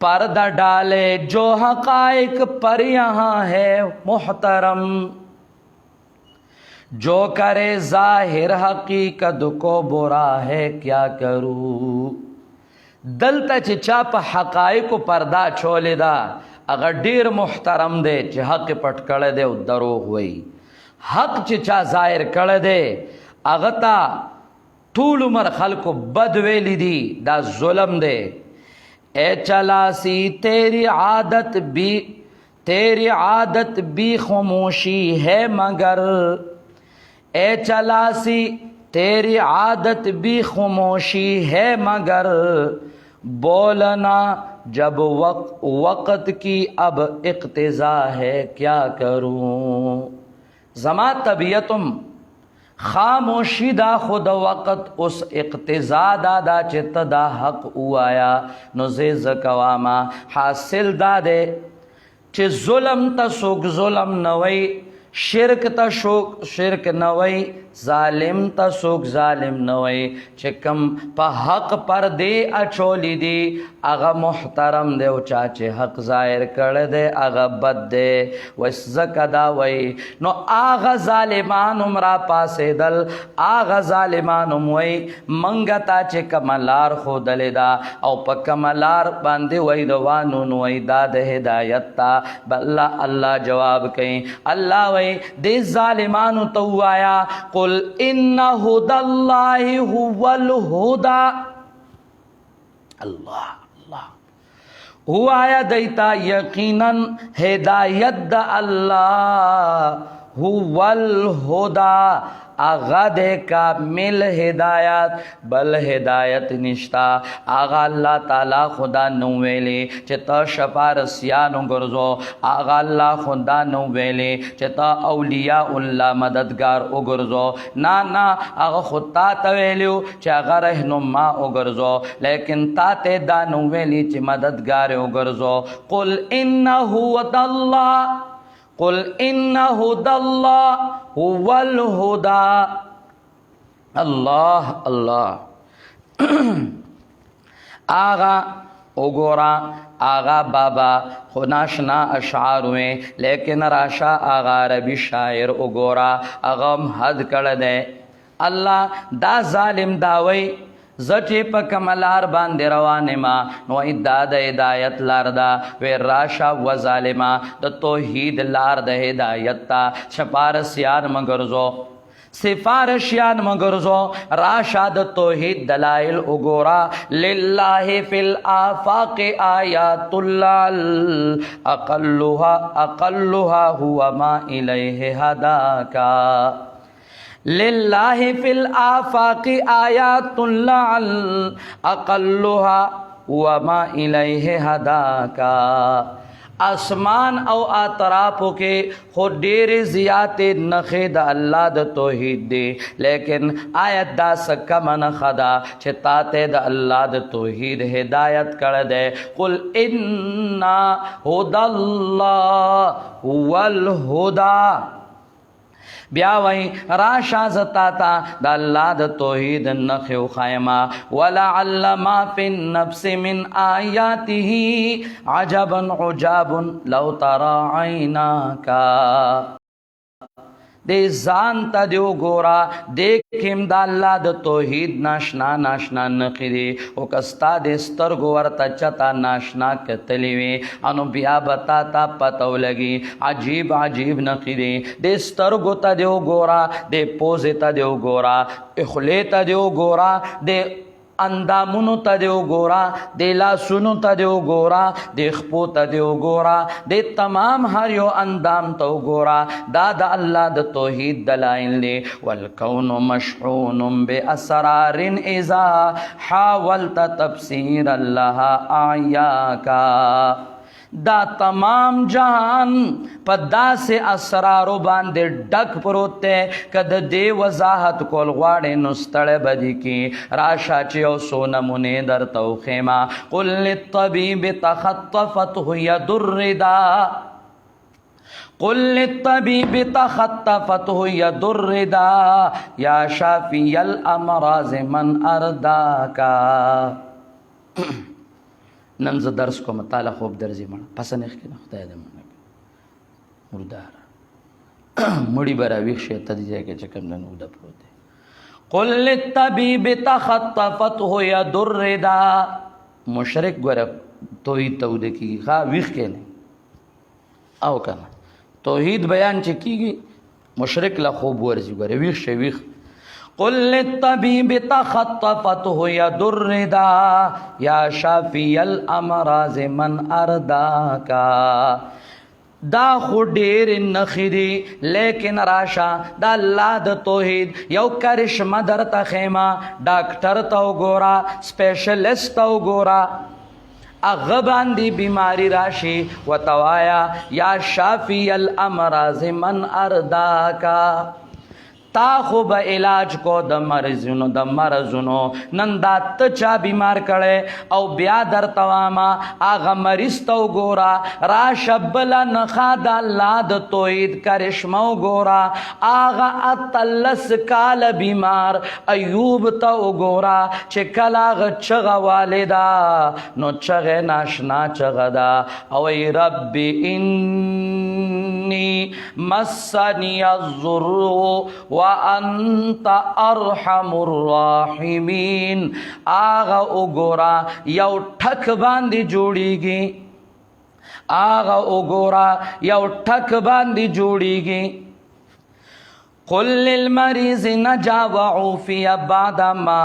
پردہ ڈالے جو حقائق پر یہاں ہے محترم جو کرے ظاہر حقیقت کو برا ہے کیا کروں دلته چې چا په حقایقو پردا چولې ده هغه ډیر محترم دی چې حق پټ کړی دی او دروغ وایي حق چې چا ظاهر کړی دی هغه ته ټول عمر خلکو بد ویلی دي دا ظلم دی اے چلاسی تیری عادت بھی خاموشی ہے مگر اے چلاسی تیری عادت بھی خاموشی ہے مگر بولنا جب وقت کی اب اقتضا ہے کیا کروں زما طبیعتم خاموشی دا خود وقت اس اقتضا دا چت دا حق اوایا نو زیز کواما حاصل دا دے چه ظلم تا سوک ظلم نوی شرک تا شرک نوی ظالم تا سوک ظالم نوی چکم پا حق پر دے اچولی دی اغا محترم دے و چاچے حق ظاہر کر دے اغا بد دے ویسزک دا وی نو آغا ظالمانم را پاسے دل آغا ظالمانم وی منگتا چے کمالار خودل دا او پا کمالار باندے وی دوانون وی دا دے ہدایت تا بلہ اللہ جواب کہیں اللہ وی دے ظالمانو تو آیا قل ان ہدى اللہ هو الہدى اللہ ہو آیا دیتا یقیناً ہدایت دا اللہ هو الہدى آغا دے کامل ہدایت بل ہدایت نشتا آغا اللہ تعالی خدا نویلے چتا شفارسیانو گرزو آغا اللہ خدا نویلے چتا اولیاء اللہ مددگار اگرزو نا آغا خدا تویلیو چا آغا رہنما اگرزو لیکن تا تے دا نویلی چی مددگار اگرزو قل انہو اللہ قل ان ہدى اللہ هو الہدى اللہ آغا اگورا آغا بابا خناشنا اشعار ہوئے لیکن راشا آغا عربی شاعر اگورا اغم حد کر دے اللہ دا ظالم داوی زچے پا کمالار باندے روانے ما نو اداد ہدایت لار دا وی راشا و ظالما دا توحید لار دا ہدایت تا شپارسیان مگرزو سفارشیان مگرزو راشا دا توحید دلائل اگورا للہ فی الآفاق آیات اللہ اقلها ہوا ما الیہ ہداکا للہ فی الآفاق آیات لعل اقلها وما الیہ ہداکا آسمان او اطرافو کے خود دیر زیادت نخی دا اللہ دا توحید دے لیکن آیت دا سکا من خدا چھتاتے دا اللہ دا توحید ہدایت کر دے قل انا ہدى اللہ والہدى بیاوئی راشا زتاتا دا اللہ دا توحید نخیو خائمہ وَلَعَلَّ مَا فِي النَّفْسِ مِنْ آیَاتِهِ عَجَبًا عُجَابٌ لَوْ تَرَى عَيْنَاكَ دے زانتا دیو گورا دیکھیم دا اللہ دا توحید ناشنا نقی دی او کستا دے سترگو ورطا چتا ناشنا کتلیوی انو بیا بتاتا پتو لگی عجیب نقی دی دے سترگو تا دیو گورا دے پوزی تا دیو گورا اخلی تا دیو گورا دے اندامونو ته دی وګوره، د لاسونو ته دی وګوره، د خپو ته دی وګوره، د تمام هر یو اندام ته وګوره. دا د الله د توحید دلائل دی. والکون مشحون باسرار اذا حاولت تفسیر الله اعیاکا. دا تمام جهان په داسې اسرارو باندې ډک پروت دی، که د دې وضاحت کول غواړې نو ستړی به دې کي. راشه چې یو څو نمونې درته وښیمه. قل للطبیب تخطفته ید الردا، قل للطبیب تخطفته ید الردا یا شافی الامراض من ارداکا. نن زه درس کوم، تعالی خوب درځي مړه پسه نه ښکي نه خدای دې منه مردار مړی به راویښ شي ته دې ځای کې چې کوم نن اوده پروت دی. قل للطبیب تخطفته ید الردا. مشرک ګوره توحید ته اوده کېږي، ښه ویښ کې نه او که نه توحید بیان چې کېږي مشرک له خوب ورځي، ګوره ویښ شي ویښ. قل للطبیب تخطفته ید الردا یا شافی الامراض من ارداکا. دا خو ډېر نښې دي، لیکن راشه د الله د توحید یو کرشمه درته ښیمه. ډاکټر ته وګوره، سپیشلسټ ته وګوره، هغه باندې بیماری راشي ورته وایه یا شافی الامراض من ارداکا. تا خو به علاج کو د مرضونو، نن دا ته چا بیمار کړی او بیا درته واما هغه مریض ته وګوره. راشه بله نښه د الله د توحید کرشمه وګوره. هغه اتلس کاله بیمار ایوب ته وګوره چې کله هغه چغه والده نو چغې ناشنا چغه ده او ای رب انی مسنی الضر وانت ارحم الراحمین. آغا اگورا یو ٹھک باندی جوڑیگی، آغا اگورا یو ٹھک باندی جوڑیگی. قل للمریض نجا وعوفی بعد ما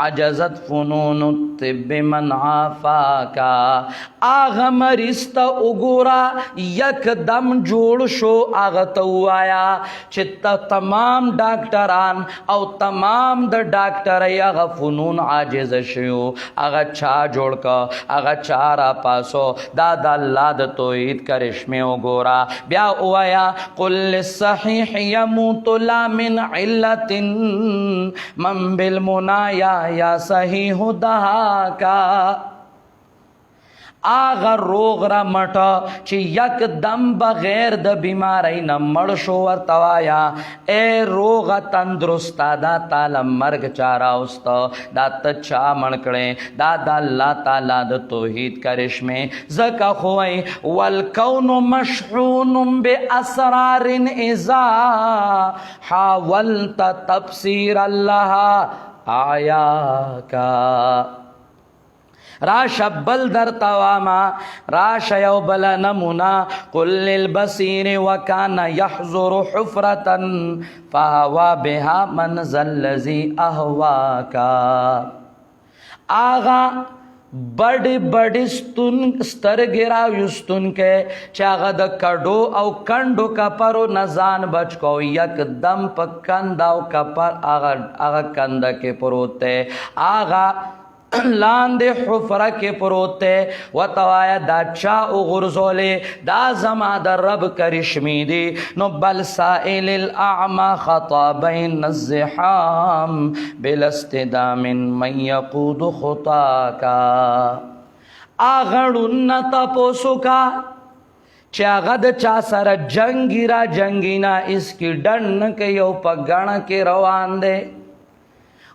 عجزت فنون الطب من عافاکا. آغا مریض تا اگورا یک دم جوڑ شو. آغا تا وایا چې تمام ډاکټران او تمام د ډاکټرۍ آغا فنون عاجز شو. آغا چا جوړ کا، آغا چا را پاسو. دا د الله د توحید کرشمه وګورا. بیا وایا قل للصحیح يموت لا من علة من بالمنايا یا صحیح دهاکا. آغا روغ را مٹا چی یک دم بغیر د بیماری نمڑ شو ورتوایا اے روغ تندرستا دا تالا مرگ چارا استا دا تچا منکڑے دا دا اللہ تعالی دا توحید کرشمے زکا خوائی والکون مشحون بے اسرار ازا حاولت تفسیر اللہ آیا کا. راش بل در تواما راش یو بل نمونا قل للبصیر وکان یحضر حفرتا فهوا بها من ذا الذی اهواکا. آغا بڑی بڑی سترگی راویستون کے چاگا دا کڑو او کندو کپرو نزان بچ کو یک دم پا کندو کپر آغا کند کے پروتے آغا لاندے حفرہ کے پروتے و توایا دا چا اغرزولے دا زما دا رب کرشمی دی نو بل سائل الاعمى خطا بین الزحام بالاستدام من یقود خطاکا. آغڑن تپوسو کا چاغد چا سر جنگی را جنگینا اس کی ڈن کے یو پا گن کے روان دے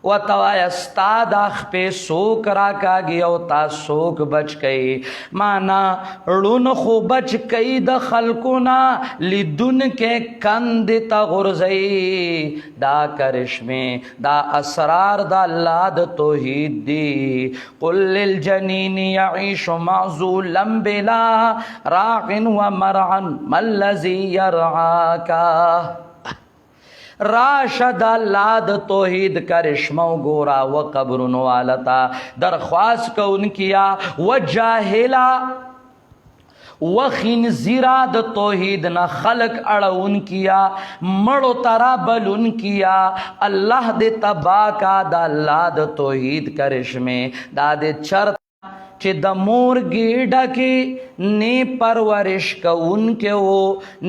و توایا استاد اخ پہ سوک را کاگی او تا سوک بچ کئی مانا رون خو بچ کئی دا خلقونا لدن کے کند تا غرزئی. دا کرشمے دا اسرار دا اللہ دا توحید دی. قل للجنین یعیش معزولا بلا راق و مرعن ما الذی یرعاکا. راشد اللہ د توحید کرشمہ گورا و قبرن والتا درخواست کو ان کیا و جاہلا و خنزیرا د توحید نہ خلق اڑون کیا مڑو ترا بلون کیا اللہ دے تبا کا دا اللہ د توحید کرشمے دا دے چر چې د مور ګیډه کې نه پرورش کوونکې وو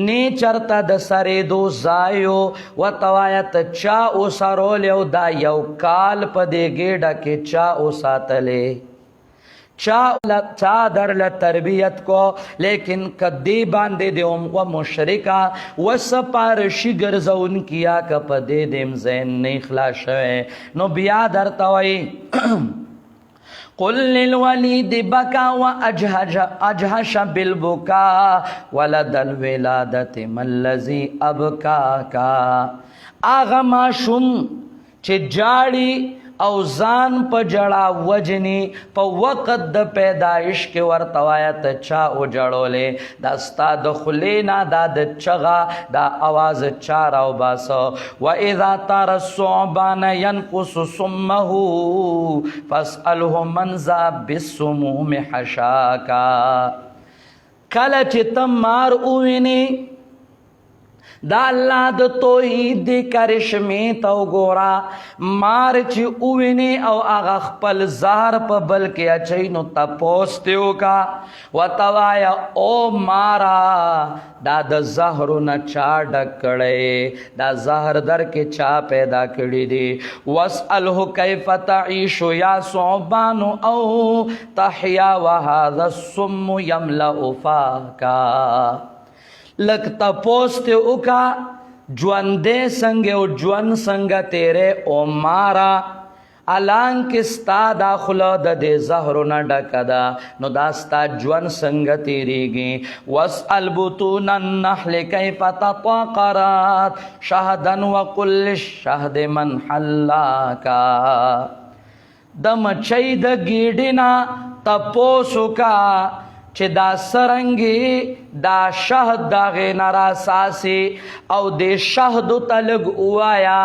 نه چرته د سرېدو ځای و وتوایت چا اوسرول یو دا یو کال په دې ګیډه کې چا اوساتلې چا درله تربیت کو لیکن کدی باندې د و مشرکا و سپارشي ګرځون کیا که په دې دیم زین نه خلاص شوی نو بیا درته وایي قل للولید بکا و اجهش بالبکا ولد الولادت ملذی ابکاکا آغا ماشوم چې جاړي او ځان په جړا وجني په وقت د پیدایش کې ورته وایه ته چا وجړولې دا ستا د خولې نه دا د چغه دا اواز چا راوباسه واذا تر الثعبان ينقص سمه فاسأله من ذا بالسموم حشاکا کله چې ته مار ووینې دا اللہ د توحید دی کرشمی تو گورا مار چی اوینی او آغا خپل زہر پا بلکی اچھئی نو تا پوستیو کا و توایا او مارا دا د زہرو نا چا ڈکڑے دا زہر در کے چا پیدا کری دی واسألہو کیف تعیشو یا صعبانو او تحیا وہذا السم یملأ فاکا لگتا پوستے اکا جواندے سنگے او جوان سنگا تیرے او مارا الان کستا دا خلا دا دے زہرنا ڈکا دا نو داستا جوان سنگا تیری گی واسأل بطون النحل کیف تطاقرات شہدن وقل شہد من حلاکا دا مچائی دا گیڈنا تپوسو کا چې دا سرنگی دا شهد دا غین راساسی او دے شهدو تلگ اوایا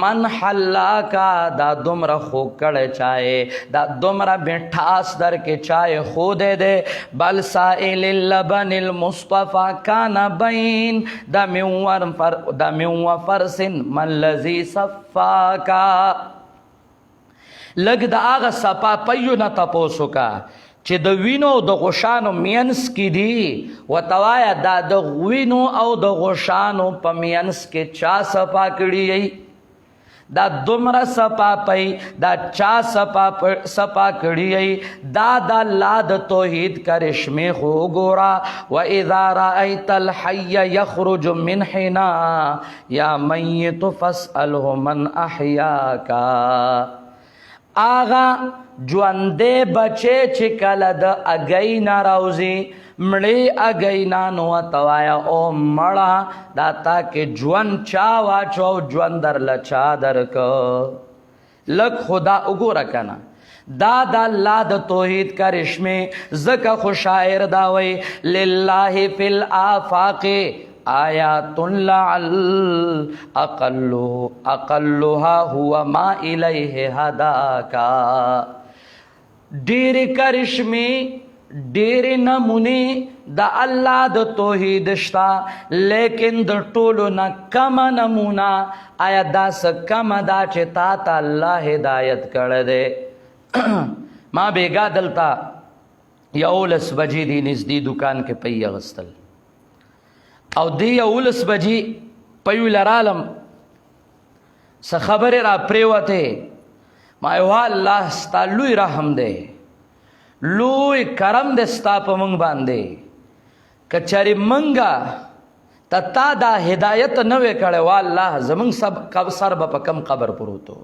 من حلاکا دا دمرا خوکڑ چائے دا دمرا بٹھاس در کے چائے خودے دے بل سائل اللبن المصطفى کان بین دا من فرسن من لذی صفاکا لگ دا آغا سپا پیو نا تپوسو کا چې د وینو د غشانو مینس کې دی وتوایا دا د وینو او د غشانو په مینس کې چا صفا کړي دا دومره صفا پي دا چا صفا کړي دا د الله د توحید کرشمه خو ګورا واذا رايت الحي يخرج من حنا يا ميت فاساله من احياك آغا جواندے بچے چکل دا اگئی ناراوزی مڑی اگئی نانو توایا او مڑا دا تاکہ جوان چاوا چو جوان در لچا در کو لگ خدا اگو رکنا دا دا اللہ دا توحید کرشمے زکا خوشائر داوئی للہ فی الآفاق آیات لعل اقلها هو ما الیہ ہداکا دیر کرشمی دیر نمونی دا اللہ دا توحید شتا لیکن دا طولو نا کم نمونا آیا دا سا کم دا چه تا تا اللہ ہدایت کردے ما بیگا دلتا یا اولس بجی دی نزدی دکان کے پی غستل او دی اولس بجی پیو لرالم سا خبر را پریوتے ما ایوہ اللہ ستا لوی رحم دے لوی کرم دے ستا پا منگ باندے کچاری منگا تا دا ہدایت نوے کڑے واللہ زمنگ سب سر با پا کم قبر پروتو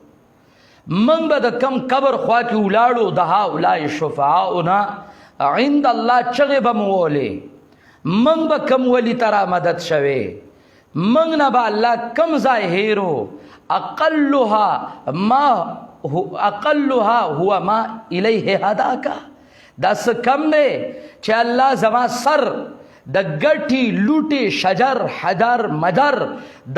منگ با دا کم قبر خواہ کی اولادو دہا اولائی شفعاؤنا عند اللہ چغی بموولے منگ با کم ولی ترا مدد شوے منگ نبا اللہ کم ظاہیرو اقلها ہوا ما الیہ ہداکا دس کم دے چھے اللہ زمان سر د ګټي لوټي شجر حجر مجر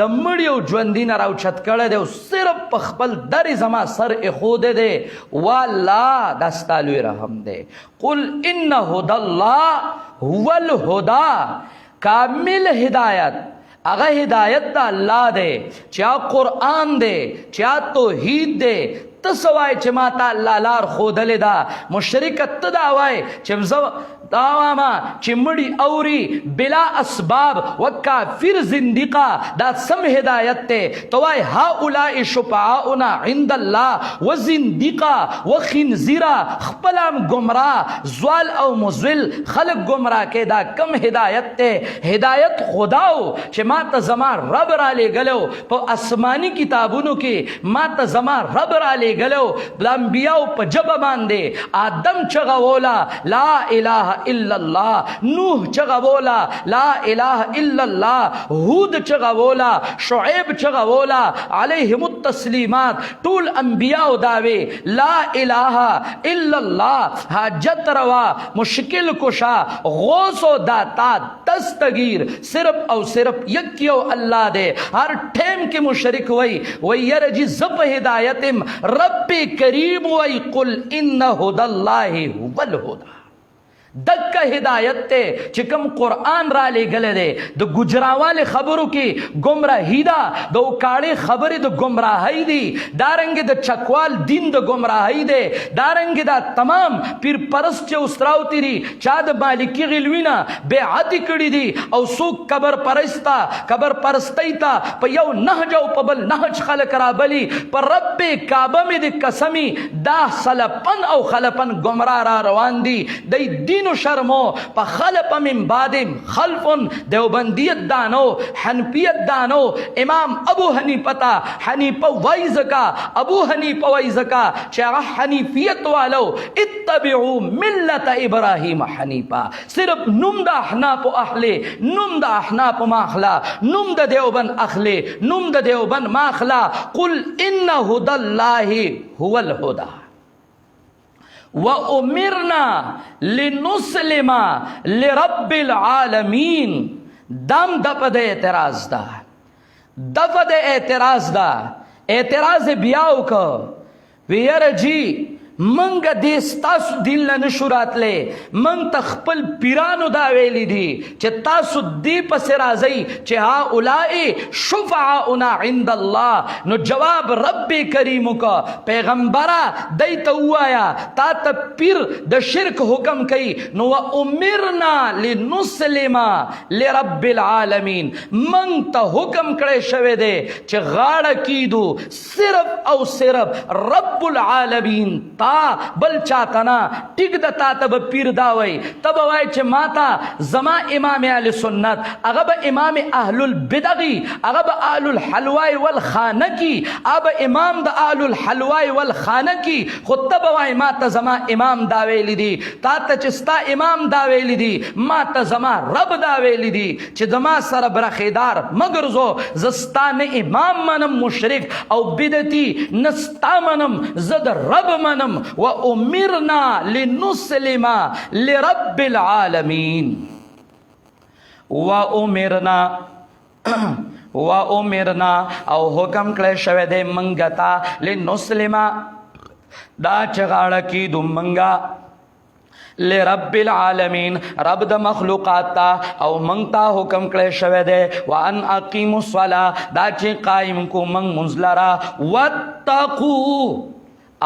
د مړیو ژوندینه راوچت کړی دی او صرف په خپل در زما سر ایښودی دی والله دا ستا لوی رحم دی. قل ان هدى الله هو الهدى، کامل هدایت هغه هدایت د الله دی، چا قرآن دی، چا توحید دی. ته څه وایې چې ما ته الله لار ښودلې ده؟ مشرکه ته دا وایې چې زه دا واما چې مړي اوري بلا اسباب و کافر زندقه دا سم هدایت ته. تو وای هؤلاء شفعاؤنا عند الله و زندقه و خنزیره، خپلام گمراه زوال او مزل خلق گمراه کې دا کم هدایت ته؟ هدایت خداو چې ما ته زما رب را لېږلو په آسماني کتابونو کې، ما ته زما رب را لېږلو د انبیاو په ژبه باندې. آدم چغه ووله لا اله الا الله، نوح چغه ووله لا اله الا الله، هود چغه ووله، شعیب چغه ووله علیهم التسلیمات. ټول انبیاو داوي لا اله الا الله، حاجت روا مشکل کشا غوث و داتا دستگیر صرف او صرف یکیو الله دے. ہر ٹھیم کے مشرک وی یرجی زب ہدایتم رب کریم وی قل ان هدى الله هو الهدى. دک ہدایت تے چکم قرآن را لے گلے دے دو گجراوال خبرو کی گمراہی دا، دو کاڑے خبر دو گمراہی دی، دارنگ دا چکوال دین دو گمراہی دے، دارنگ دا تمام پیر پرست چے اسراو تیری چاد مالکی غلوینا بے عادی کڑی دی او سوک قبر پرستا قبر پرستی تا پا یو نحج او پا بل نحج خلق را بلی پر رب کعبہ میں دی قسمی دا خلپن او خلپن گمراہ را روان دی. دی دین و شرمو پا خلپ من بعدم خلفن دیوبندیت دانو حنفیت دانو. امام ابو حنیفتا حنیفہ وائزکا ابو حنیفہ وائزکا چاہ حنیفیت والو اتبعو ملت ابراہیم حنیفہ. صرف نم دا احناپ و اخلے، نم دا احناپ ماخلا، نم دا دیوبند اخلے، نم دا دیوبند ماخلا. قل ان هدى الله هو الهدى وَأُمِرْنَا لِنُسْلِمَ لِرَبِّ الْعَالَمِينَ. دم دپ دے اعتراض دا، دپ دے اعتراض دا، اعتراض بیاو کا ویر جی منگ دیستاسو دل نشورات لے منگ تخپل پیرانو دا ویلی دی چه تاسو دی پس رازی چه ها اولائی شفعاؤنا عند اللہ. نو جواب رب کریمو کا پیغمبرہ دیتا ہوایا تا تا پیر دا شرک حکم کئی. نو امرنا لنسلم لرب العالمین، منگ تا حکم کرے شوے دے چه غاڑا کی دو صرف او صرف رب العالمین تا بل چاہتنا ٹک دا تا تب پیر داوئی تب وائی چھ ماتا زما امام اہل سنت اغب امام اہل البدغی اغب اہل الحلوائی والخانکی اب امام دا اہل الحلوائی والخانکی خود تب وائی ماتا زما امام داوئی لی دی تا تا چستا امام داوئی لی دی ماتا زما رب داوئی لی دی چھ زما سر برخیدار مگر زو زستان امام منم مشرک او بدتی نستا منم زد رب منم وَأُمِرْنَا لِنُسْلِمَ لِرَبِّ الْعَالَمِينَ. وَأُمِرْنَا او حکم کلے شوے دے منگتا لِنُسْلِمَ دا چغاڑا کی دو منگا لرب العالمین رب د مخلوقات تا او منگتا حکم کلے شوے دے وان اقیم الصلاة دا چی قائم کو منگ منزلرا واتقو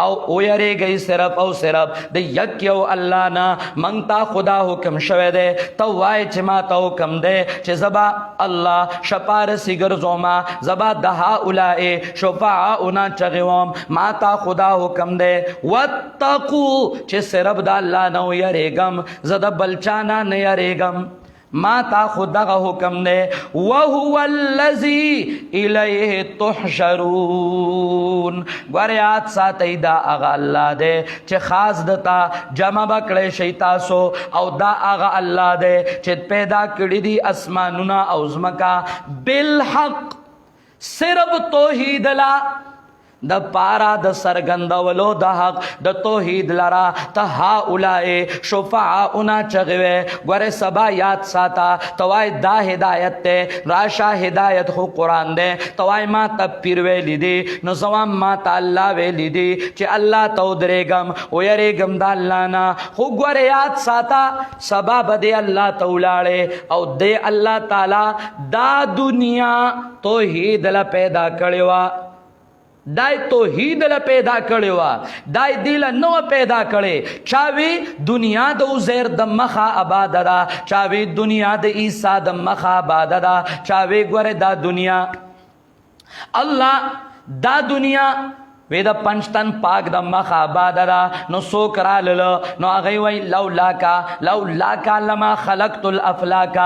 او یری گئی صرف او صرف د یکیو اللہ نا منگتا خدا حکم شوے دے تو وای چھ ما تا حکم دے چھ زبا اللہ شپارسی گرزوما زبا دہا اولائے شفاعونا چغیوم ما تا خدا حکم دے واتقو چھ صرف دا اللہ نو یریگم زد بلچانا نیریگم ما تا خدا کا حکم دے وَهُوَ الَّذِي إِلَيْهِ تُحْشَرُونَ. گوریات ساتھی دا آغا اللہ دے چھ خاص دتا جمع بکڑے شیطاسو او دا آغا اللہ دے چھ پیدا کڑی دی اسمانونا او زمکا بالحق صرف توحید لا د پارا د سرګندولو د حق د توحید لرا ته هؤلاء شفعاؤنا چغوي ګوره سبا یاد ساته توای دا هدایت ته راشا هدایت خو قران ده توای ما ته پیر ویلی دي نو زوام ما ته الله ویلی دي چې الله تو درېګم او یریګم د الله نه خو ګوره یاد ساته سبا بده الله تولاړي او د الله تعالی دا دنیا توحید لا پیدا کړی وا دای توحید له پیدا کړي وا دای دل نو پیدا کړي چاوي دنیا د عزیر د مخه آباد ده چاوي دنیا د عیسی د مخه آباد ده چاوي ګوره دا دنیا الله دا دنیا وې د پنځتن پاک د مخه آباد ده نو سو کرال نو هغه وی لولا کا لما خلقت الافلاک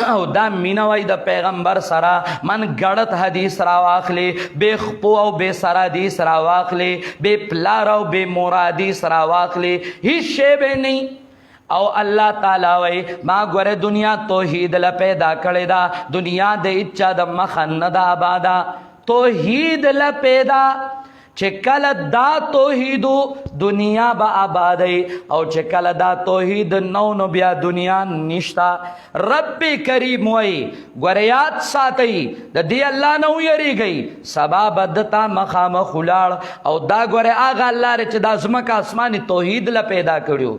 او دا مینوي د پیغمبر سره من غړت حدیث را واخلي بے خپو او بے سر حدیث را واخلي بے پلار او بے مرادی سره واخلي هیڅ شی به نه او الله تعالی وای ما ګوره دنیا توحید ل پیدا کړی دا دنیا د اچا د مخنه د آبادا توحید ل پیدا چې کله دا توحید دنیا با آبادی او چې کله دا توحید نو نو بیا دنیا نشتا رب کریم وای ګوریات ساتي د دې الله نو یریږي سبا بدتا مخامخ خلاړ او دا ګوره اغه الله چې د ازمکه اسماني توحید ل پیدا کړیو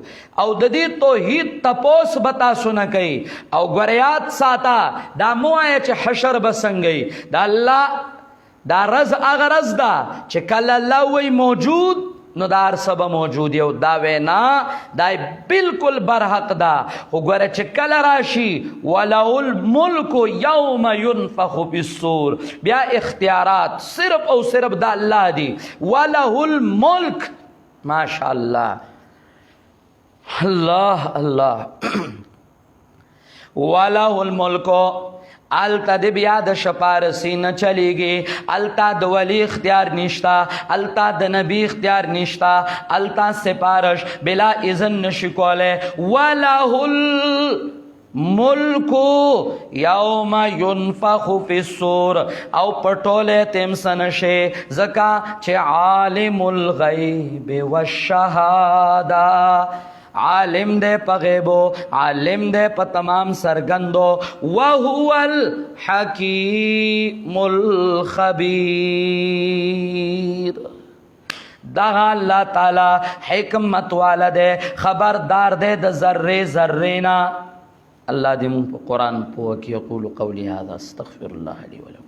او د دې توحید تپوس بتا سونه کوي او ګوریات ساته دا موای چې حشر بسنګي دا الله دا رز اغه رز دا چې کله الله وی موجود نو دار سب موجود یو دا وینا دای بالکل برحق دا وګوره چې کله راشي ولو الملک یوم ينفخ بالصور بیا اختیارات صرف او صرف دا الله دی وله الملک ماشاء الله الله الله وله الملک التا د بیا د شپارسی نه چلیږي التا د ولی اختیار نشتا التا د نبی اختیار نشتا التا سپارش بلا اذن نشي کوله وله الملک یوم ينفخ فی الصور او پټوله تم سنشه زکا چې عالم الغیب والشهاده عالم دے پغیبو عالم دے پا تمام سرگندو وہو الحکیم الخبیر دا اللہ تعالی حکمت والا دے خبردار دے دا ذرے ذرینا اللہ دی من قرآن پوکی یقول قولی هذا استغفر اللہ لی ولکم